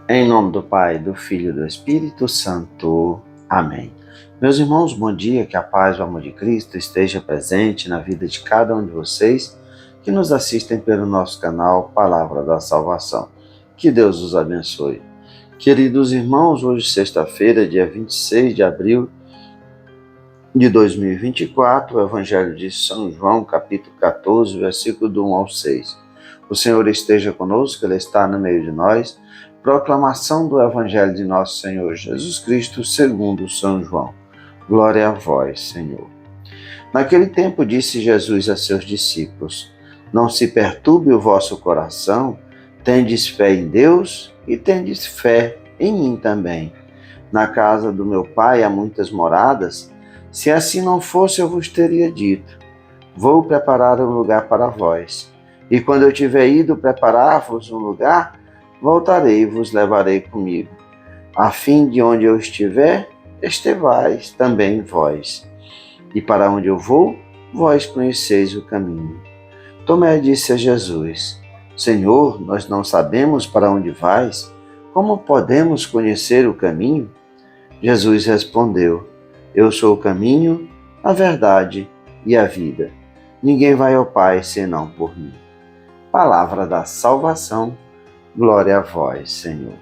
Em nome do Pai, do Filho e do Espírito Santo. Amém. Meus irmãos, bom dia, que a paz e o amor de Cristo esteja presente na vida de cada um de vocês que nos assistem pelo nosso canal Palavra da Salvação. Que Deus os abençoe. Queridos irmãos, hoje sexta-feira, dia 26 de abril de 2024, o Evangelho de São João, capítulo 14, versículo do 1 ao 6. O Senhor esteja conosco, Ele está no meio de nós. Proclamação do Evangelho de nosso Senhor Jesus Cristo, segundo São João. Glória a vós, Senhor. Naquele tempo disse Jesus a seus discípulos: Não se perturbe o vosso coração, tendes fé em Deus e tendes fé em mim também. Na casa do meu Pai há muitas moradas. Se assim não fosse, eu vos teria dito: Vou preparar um lugar para vós. E quando eu tiver ido preparar-vos um lugar, voltarei e vos levarei comigo, a fim de onde eu estiver, estevais também vós. E para onde eu vou, vós conheceis o caminho. Tomé disse a Jesus: Senhor, nós não sabemos para onde vais, como podemos conhecer o caminho? Jesus respondeu: Eu sou o caminho, a verdade e a vida. Ninguém vai ao Pai senão por mim. Palavra da salvação. Glória a vós, Senhor.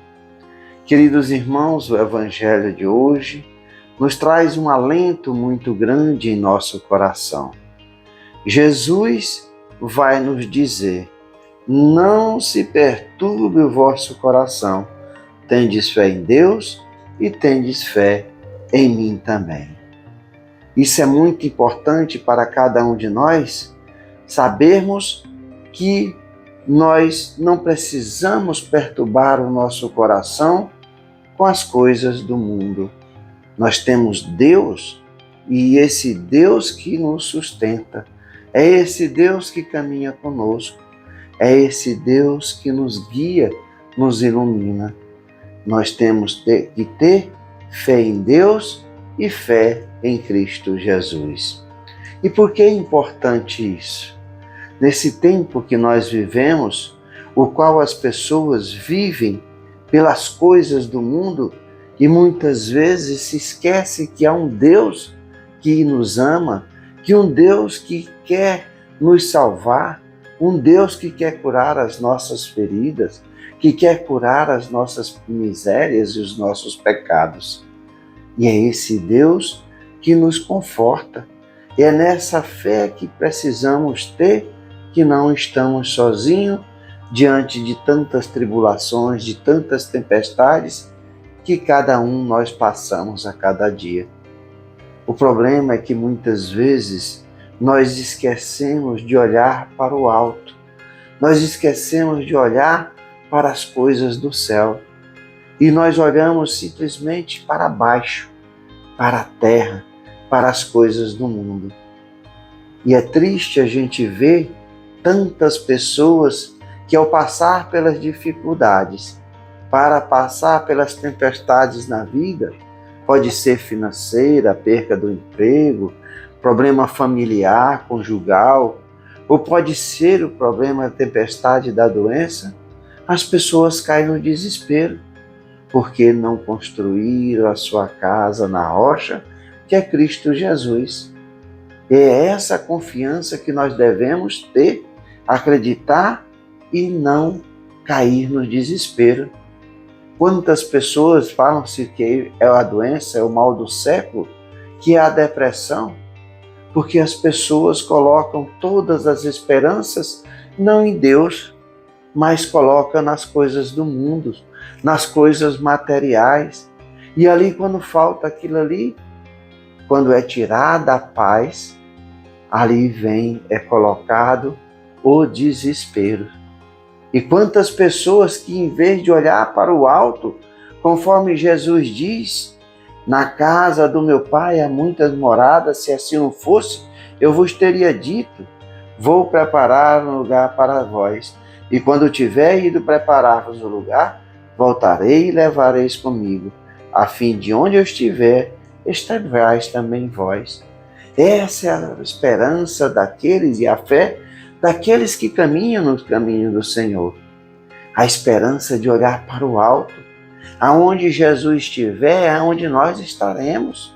Queridos irmãos, o Evangelho de hoje nos traz um alento muito grande em nosso coração. Jesus vai nos dizer: não se perturbe o vosso coração, tendes fé em Deus e tendes fé em mim também. Isso é muito importante para cada um de nós, sabermos que nós não precisamos perturbar o nosso coração com as coisas do mundo. Nós temos Deus e esse Deus que nos sustenta, é esse Deus que caminha conosco, é esse Deus que nos guia, nos ilumina. Nós temos que ter fé em Deus e fé em Cristo Jesus. E por que é importante isso? Nesse tempo que nós vivemos, o qual as pessoas vivem pelas coisas do mundo e muitas vezes se esquece que há um Deus que nos ama, que um Deus que quer nos salvar, um Deus que quer curar as nossas feridas, que quer curar as nossas misérias e os nossos pecados. E é esse Deus que nos conforta. É nessa fé que precisamos ter, que não estamos sozinhos diante de tantas tribulações, de tantas tempestades que cada um nós passamos a cada dia. O problema é que muitas vezes nós esquecemos de olhar para o alto, nós esquecemos de olhar para as coisas do céu e nós olhamos simplesmente para baixo, para a terra, para as coisas do mundo. E é triste a gente ver tantas pessoas que ao passar pelas dificuldades, para passar pelas tempestades na vida, pode ser financeira, perca do emprego, problema familiar, conjugal, ou pode ser o problema da tempestade da doença, as pessoas caem no desespero, porque não construíram a sua casa na rocha, que é Cristo Jesus. É essa confiança que nós devemos ter, acreditar e não cair no desespero. Quantas pessoas falam-se que é a doença, é o mal do século, que é a depressão, porque as pessoas colocam todas as esperanças não em Deus, mas colocam nas coisas do mundo, nas coisas materiais. E ali, quando falta aquilo ali, quando é tirada a paz, ali é colocado o desespero. E quantas pessoas que, em vez de olhar para o alto, conforme Jesus diz, na casa do meu Pai há muitas moradas, se assim não fosse, eu vos teria dito, vou preparar um lugar para vós. E quando tiver ido preparar-vos o lugar, voltarei e levareis comigo, a fim de onde eu estiver, estejais também vós. Essa é a esperança daqueles e a fé daqueles que caminham no caminho do Senhor. A esperança de olhar para o alto, Aonde Jesus estiver, é onde nós estaremos.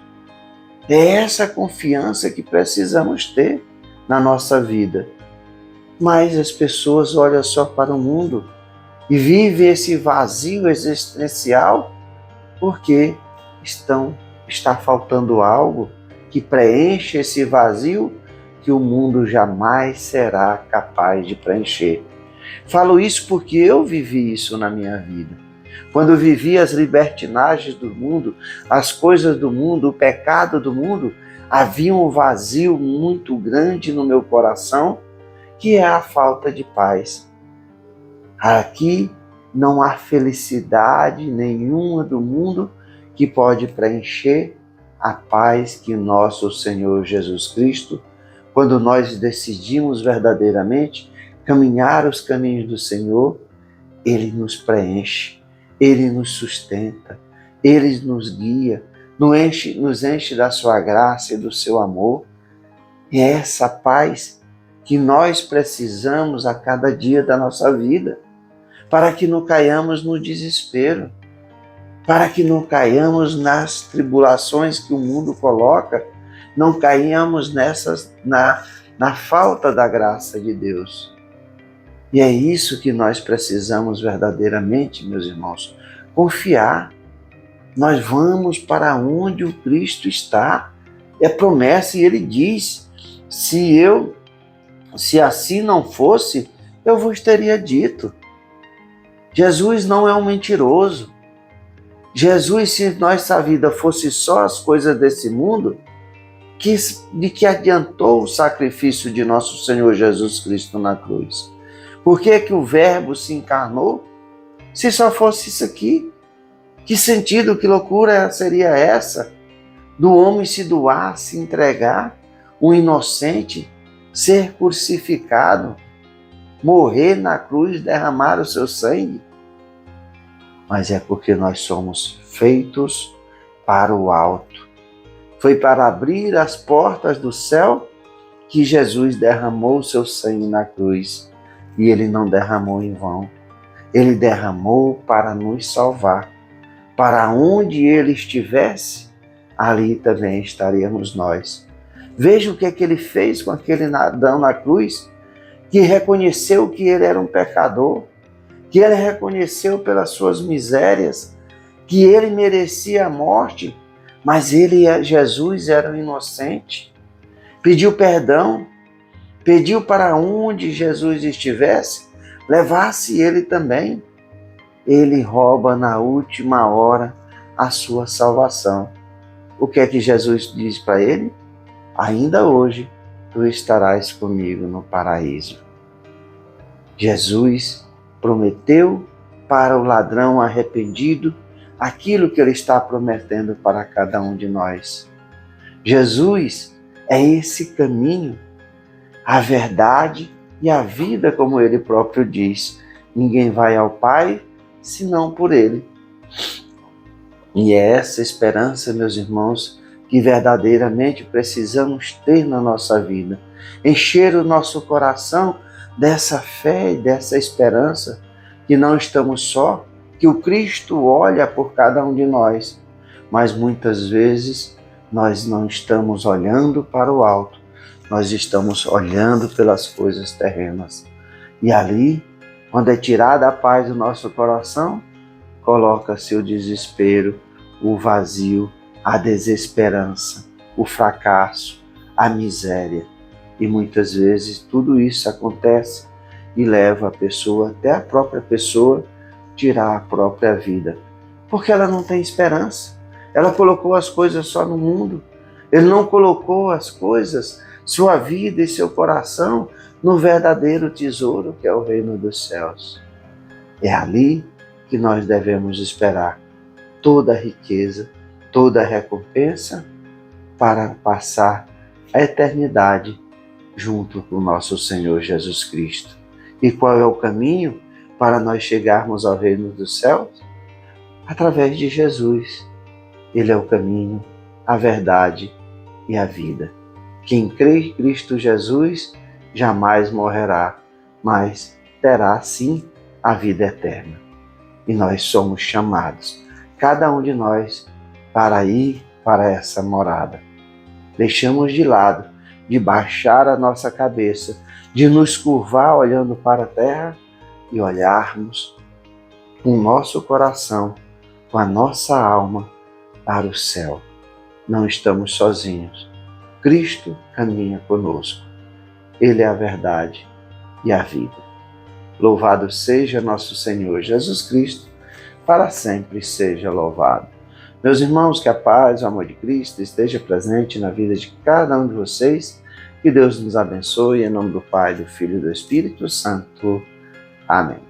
É essa confiança que precisamos ter na nossa vida. Mas as pessoas olham só para o mundo e vivem esse vazio existencial porque está faltando algo que preenche esse vazio que o mundo jamais será capaz de preencher. Falo isso porque eu vivi isso na minha vida. Quando eu vivi as libertinagens do mundo, as coisas do mundo, o pecado do mundo, havia um vazio muito grande no meu coração, que é a falta de paz. Aqui não há felicidade nenhuma do mundo que pode preencher a paz que nosso Senhor Jesus Cristo, quando nós decidimos verdadeiramente caminhar os caminhos do Senhor, Ele nos preenche, Ele nos sustenta, Ele nos guia, nos enche da sua graça e do seu amor. E é essa paz que nós precisamos a cada dia da nossa vida, para que não caiamos no desespero, para que não caiamos nas tribulações que o mundo coloca, não caiamos na falta da graça de Deus. E é isso que nós precisamos verdadeiramente, meus irmãos, confiar. Nós vamos para onde o Cristo está. É promessa e Ele diz, se assim não fosse, eu vos teria dito. Jesus não é um mentiroso. Jesus, se nossa vida fosse só as coisas desse mundo, de que adiantou o sacrifício de nosso Senhor Jesus Cristo na cruz? Por que que o Verbo se encarnou? Se só fosse isso aqui, que sentido, que loucura seria essa? Do homem se doar, se entregar, um inocente, ser crucificado, morrer na cruz, derramar o seu sangue? Mas é porque nós somos feitos para o alto. Foi para abrir as portas do céu que Jesus derramou o seu sangue na cruz. E Ele não derramou em vão. Ele derramou para nos salvar. Para onde Ele estivesse, ali também estaríamos nós. Veja o que é que Ele fez com aquele Adão na cruz, que reconheceu que ele era um pecador, que ele reconheceu pelas suas misérias, que ele merecia a morte, mas Jesus, era um inocente. Pediu perdão, pediu para onde Jesus estivesse, levasse ele também. Ele rouba na última hora a sua salvação. O que é que Jesus diz para ele? Ainda hoje tu estarás comigo no paraíso. Jesus prometeu para o ladrão arrependido aquilo que Ele está prometendo para cada um de nós. Jesus é esse caminho, a verdade e a vida, como Ele próprio diz. Ninguém vai ao Pai senão por Ele. E é essa esperança, meus irmãos, que verdadeiramente precisamos ter na nossa vida. Encher o nosso coração dessa fé e dessa esperança, que não estamos só, que o Cristo olha por cada um de nós, mas muitas vezes nós não estamos olhando para o alto, nós estamos olhando pelas coisas terrenas. E ali, quando é tirada a paz do nosso coração, coloca-se o desespero, o vazio, a desesperança, o fracasso, a miséria. E muitas vezes tudo isso acontece e leva a pessoa, até a própria pessoa, tirar a própria vida. Porque ela não tem esperança. Ela colocou as coisas só no mundo. Ele não colocou as coisas, sua vida e seu coração, no verdadeiro tesouro que é o reino dos céus. É ali que nós devemos esperar toda a riqueza, toda a recompensa para passar a eternidade junto com o nosso Senhor Jesus Cristo. E qual é o caminho para nós chegarmos ao reino dos céus? Através de Jesus. Ele é o caminho, a verdade e a vida. Quem crê em Cristo Jesus jamais morrerá, mas terá sim a vida eterna. E nós somos chamados cada um de nós para ir para essa morada. Deixamos de lado de baixar a nossa cabeça, de nos curvar olhando para a terra e olharmos com o nosso coração, com a nossa alma para o céu. Não estamos sozinhos. Cristo caminha conosco. Ele é a verdade e a vida. Louvado seja nosso Senhor Jesus Cristo, para sempre seja louvado. Meus irmãos, que a paz e o amor de Cristo esteja presente na vida de cada um de vocês. Que Deus nos abençoe, em nome do Pai, do Filho e do Espírito Santo. Amém.